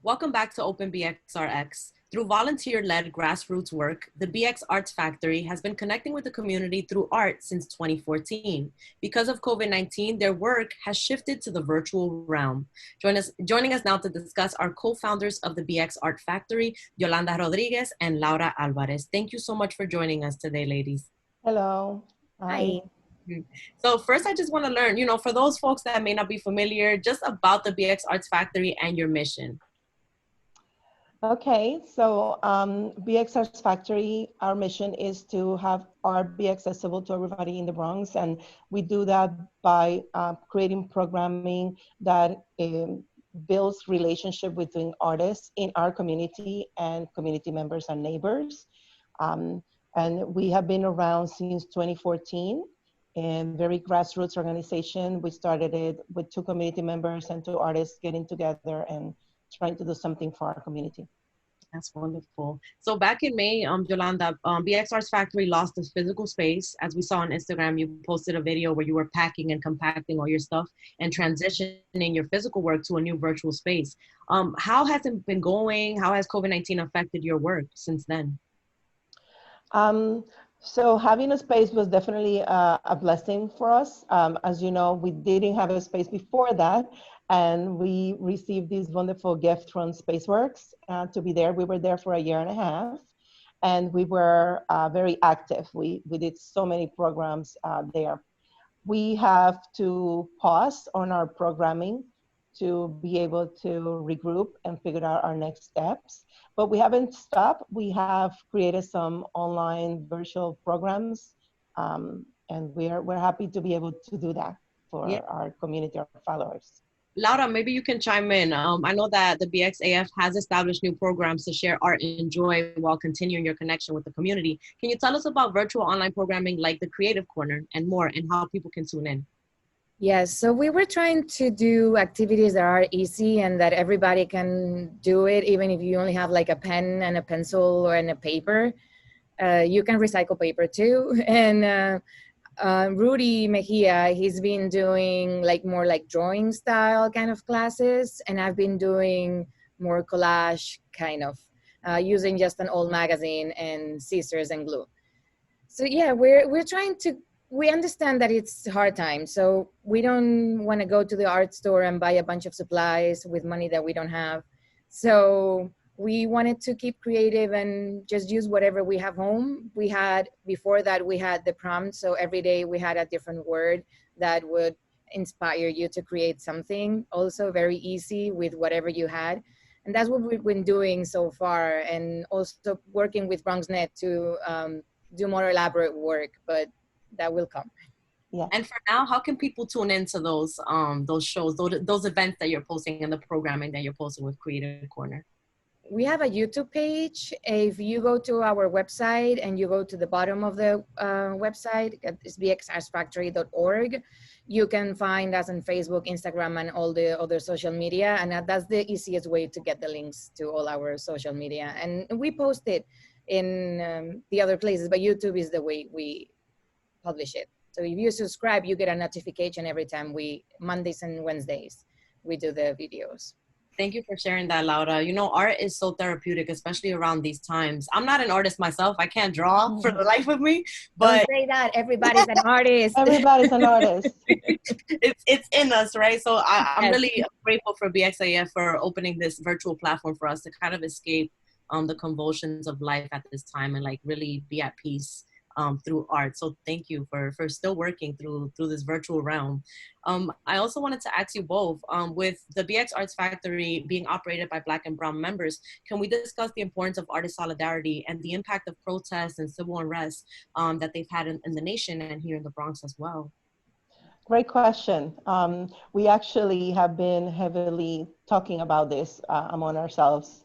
Welcome back to Open BXRx. Through volunteer-led grassroots work, the BxArts Factory has been connecting with the community through art since 2014. Because of COVID-19, their work has shifted to the virtual realm. Joining us now to discuss are co-founders of the BxArts Factory, Yolanda Rodriguez and Laura Alvarez. Thank you so much for joining us today, ladies. Hello. Hi. So first, I just want to learn, for those folks that may not be familiar, just about the BxArts Factory and your mission. Okay, so BxArts Factory, our mission is to have art be accessible to everybody in the Bronx, and we do that by creating programming that builds relationship between artists in our community and community members and neighbors. And we have been around since 2014, and very grassroots organization. We started it with 2 community members and 2 artists getting together and trying to do something for our community. That's wonderful. So back in May, Yolanda, BxArts Factory lost its physical space. As we saw on Instagram, you posted a video where you were packing and compacting all your stuff and transitioning your physical work to a new virtual space. How has it been going? How has COVID-19 affected your work since then? So having a space was definitely a blessing for us. As you know, we didn't have a space before that, and we received this wonderful gift from Spaceworks to be there. We were there for 1.5 years, and we were very active. We did so many programs there. We have to pause on our programming to be able to regroup and figure out our next steps. But we haven't stopped. We have created some online virtual programs, and we're happy to be able to do that for our community, our followers. Laura, maybe you can chime in. I know that the BxAF has established new programs to share art and joy while continuing your connection with the community. Can you tell us about virtual online programming like the Creative Corner and more, and how people can tune in? Yes, so we were trying to do activities that are easy and that everybody can do it, even if you only have like a pen and a pencil and a paper. You can recycle paper too. And Rudy Mejia, he's been doing more like drawing style kind of classes, and I've been doing more collage kind of, using just an old magazine and scissors and glue. So yeah, we're trying to. We understand that it's hard time, so we don't want to go to the art store and buy a bunch of supplies with money that we don't have. So we wanted to keep creative and just use whatever we have home. Before that, we had the prompt, so every day we had a different word that would inspire you to create something, also very easy with whatever you had. And that's what we've been doing so far, and also working with BronxNet to do more elaborate work, but that will come. Yeah. And for now, how can people tune into those shows, those events that you're posting and the programming that you're posting with Creative Corner? We have a YouTube page. If you go to our website and you go to the bottom of the website, it's BxArtsFactory.org, you can find us on Facebook, Instagram, and all the other social media. And that's the easiest way to get the links to all our social media. And we post it in the other places, but YouTube is the way we publish it. So if you subscribe, you get a notification every time Mondays and Wednesdays, we do the videos. Thank you for sharing that, Laura. Art is so therapeutic, especially around these times. I'm not an artist myself. I can't draw for the life of me. But don't say that. Everybody's an artist. Everybody's an artist. it's in us, right? So I'm really grateful for BxAF for opening this virtual platform for us to kind of escape the convulsions of life at this time and really be at peace through art. So thank you for still working through this virtual realm. I also wanted to ask you both, with the BxArts Factory being operated by Black and Brown members, can we discuss the importance of artist solidarity and the impact of protests and civil unrest that they've had in the nation and here in the Bronx as well? Great question. We actually have been heavily talking about this among ourselves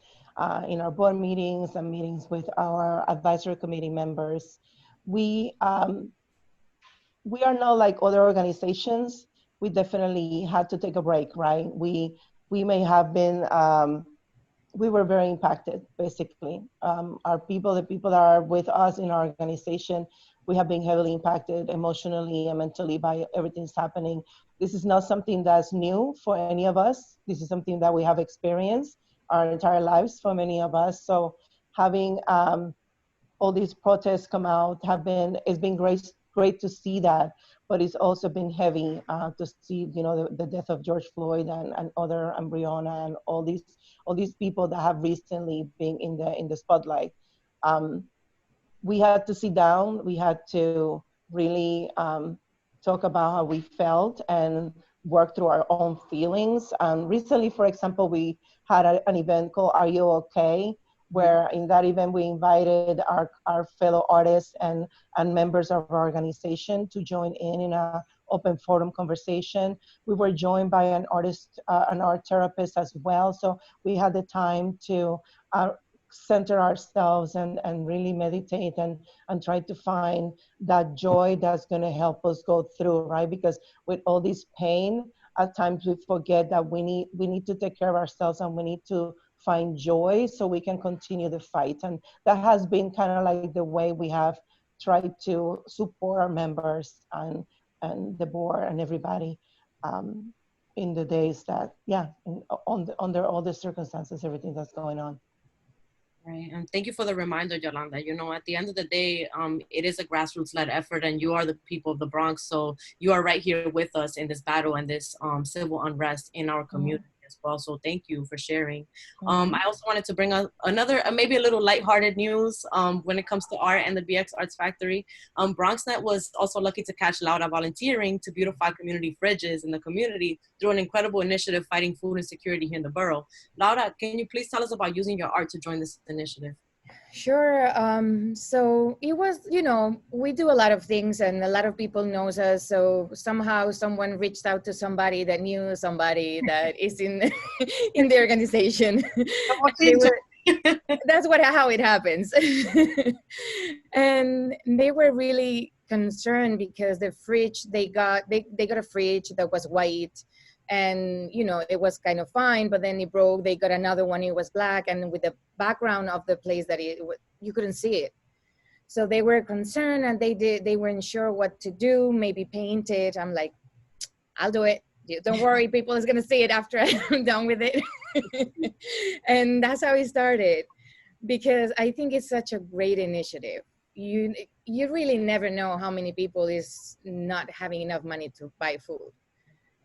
in our board meetings and meetings with our advisory committee members. We are not like other organizations. We definitely had to take a break, right? We may have been, we were very impacted, basically. The people that are with us in our organization, we have been heavily impacted emotionally and mentally by everything that's happening. This is not something that's new for any of us. This is something that we have experienced. our entire lives for many of us. So having all these protests come out it's been great to see that, but it's also been heavy to see, you know, the death of George Floyd and other, and Breonna, and all these people that have recently been in the spotlight. We had to sit down, we had to really talk about how we felt and work through our own feelings. Recently, for example, we had an event called Are You Okay? Where in that event we invited our fellow artists and members of our organization to join in a open forum conversation. We were joined by an artist, an art therapist as well. So we had the time to center ourselves and really meditate and try to find that joy that's going to help us go through, right? Because with all this pain, at times we forget that we need to take care of ourselves, and we need to find joy so we can continue the fight. And that has been kind of like the way we have tried to support our members and the board and everybody in the days that, under all the circumstances, everything that's going on. Right, and thank you for the reminder, Yolanda. You know, at the end of the day, it is a grassroots-led effort, and you are the people of the Bronx, so you are right here with us in this battle and this civil unrest in our community as well. So thank you for sharing. I also wanted to bring up another, maybe a little lighthearted news when it comes to art and the BxArts Factory. BronxNet was also lucky to catch Laura volunteering to beautify community fridges in the community through an incredible initiative fighting food insecurity here in the borough. Laura, can you please tell us about using your art to join this initiative? Sure. So it was, you know, we do a lot of things and a lot of people knows us. So somehow someone reached out to somebody that knew somebody that is in in the organization. That's how it happens. And they were really concerned because the fridge they got a fridge that was white. And, you know, it was kind of fine, but then it broke. They got another one, it was black. And with the background of the place that you couldn't see it. So they were concerned and they weren't sure what to do, maybe paint it. I'm like, I'll do it. Don't worry, people is gonna see it after I'm done with it. And that's how it started, because I think it's such a great initiative. You really never know how many people is not having enough money to buy food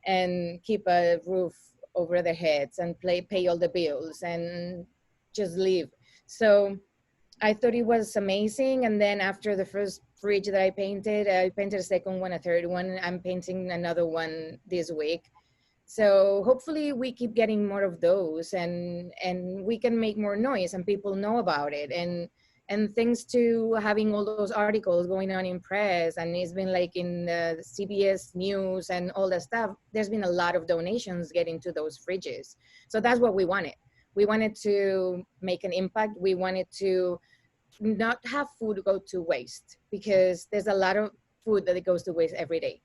and keep a roof over their heads and pay all the bills and just live. So I thought it was amazing. And then after the first fridge that I painted a second one, a third one. I'm painting another one this week. So hopefully we keep getting more of those and we can make more noise and people know about it. And thanks to having all those articles going on in press, and it's been like in the CBS News and all that stuff, there's been a lot of donations getting to those fridges. So that's what we wanted. We wanted to make an impact. We wanted to not have food go to waste, because there's a lot of food that goes to waste every day.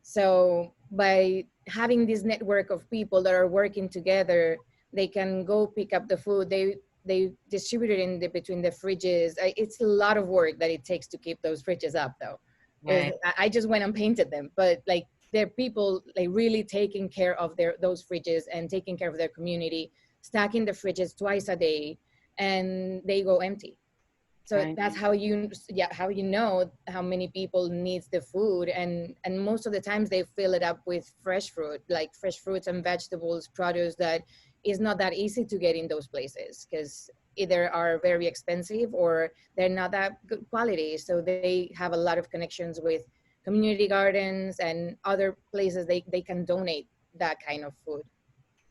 So by having this network of people that are working together, they can go pick up the food. They distribute it between the fridges. It's a lot of work that it takes to keep those fridges up, though. Right. I just went and painted them, but like they're people like really taking care of those fridges and taking care of their community, stacking the fridges twice a day, and they go empty. So right. That's how you know how many people needs the food, and most of the times they fill it up with fresh fruit, like fresh fruits and vegetables, produce that is not that easy to get in those places because either are very expensive or they're not that good quality. So they have a lot of connections with community gardens and other places they can donate that kind of food.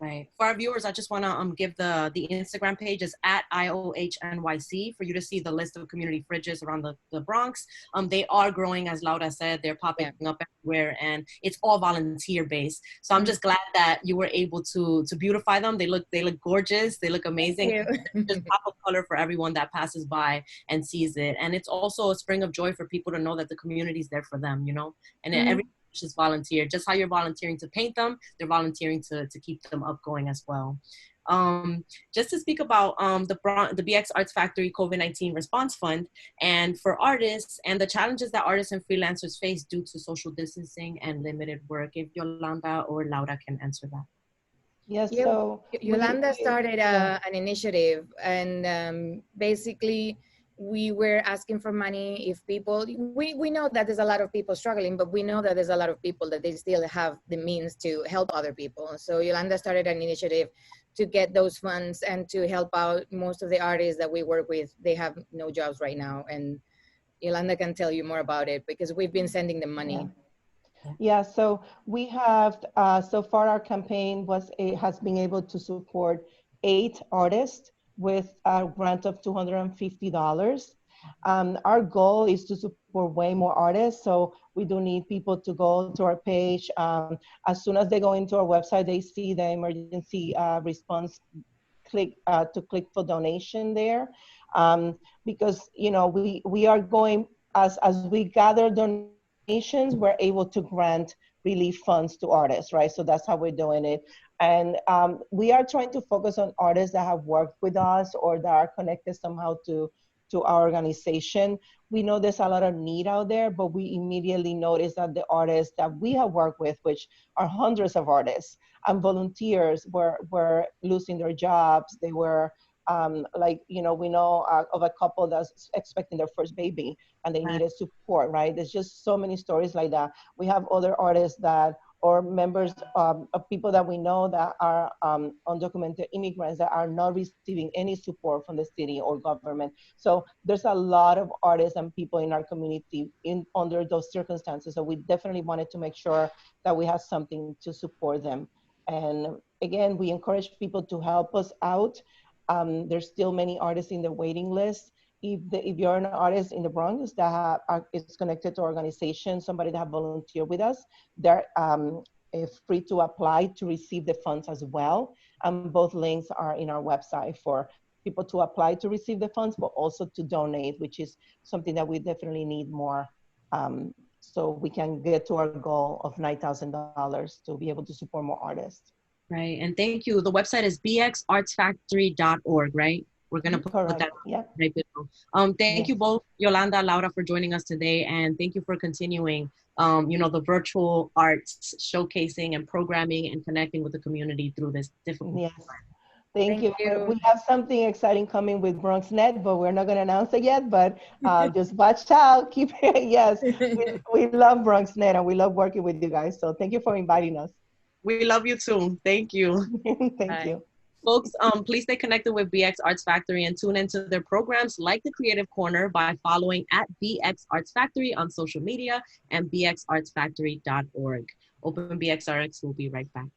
Right. For our viewers, I just want to give the Instagram page is at IOHNYC for you to see the list of community fridges around the Bronx. They are growing, as Laura said, they're popping up everywhere, and it's all volunteer based. So I'm just glad that you were able to beautify them. They look gorgeous. They look amazing. Just pop of color for everyone that passes by and sees it. And it's also a spring of joy for people to know that the community is there for them, you know, and every just volunteer. Just how you're volunteering to paint them, they're volunteering to keep them up going as well. Just to speak about the BxArts Factory COVID-19 Response Fund, and for artists and the challenges that artists and freelancers face due to social distancing and limited work. If Yolanda or Laura can answer that. Yes, Yeah, so Yolanda started yeah. an initiative, and basically we were asking for money. If people, we know that there's a lot of people struggling, but we know that there's a lot of people that they still have the means to help other people. So Yolanda started an initiative to get those funds and to help out most of the artists that we work with. They have no jobs right now, and Yolanda can tell you more about it because we've been sending them Yeah. money. Yeah, so we have, so far our campaign has been able to support 8 artists with a grant of $250. Our goal is to support way more artists, so we do need people to go to our page. As soon as they go into our website, they see the emergency response to click for donation there, because we are going, as we gather donations, we're able to grant relief funds to artists, right? So that's how we're doing it. And we are trying to focus on artists that have worked with us or that are connected somehow to our organization. We know there's a lot of need out there, but we immediately noticed that the artists that we have worked with, which are hundreds of artists and volunteers, were losing their jobs. They were we know of a couple that's expecting their first baby and they needed support, right? There's just so many stories like that. We have other artists or members of people that we know that are undocumented immigrants that are not receiving any support from the city or government. So there's a lot of artists and people in our community under those circumstances. So we definitely wanted to make sure that we have something to support them. And again, we encourage people to help us out. There's still many artists in the waiting list. If you're an artist in the Bronx that is connected to organization, somebody that have volunteered with us, they're free to apply to receive the funds as well. Both links are in our website for people to apply to receive the funds, but also to donate, which is something that we definitely need more, so we can get to our goal of $9,000 to be able to support more artists. Right. And thank you. The website is BxArtsFactory.org, right? We're going to put Correct. that Yeah. right below. Thank you both, Yolanda, Laura, for joining us today. And thank you for continuing, the virtual arts showcasing and programming and connecting with the community through this difficult Yes. time. Thank you. We have something exciting coming with BronxNet, but we're not going to announce it yet, but just watch out. Keep it. Yes, we love BronxNet and we love working with you guys. So thank you for inviting us. We love you too. Thank you. Thank you. Folks, please stay connected with BxArts Factory and tune into their programs like the Creative Corner by following at BxArts Factory on social media and BxArtsFactory.org. Open BXRx will be right back.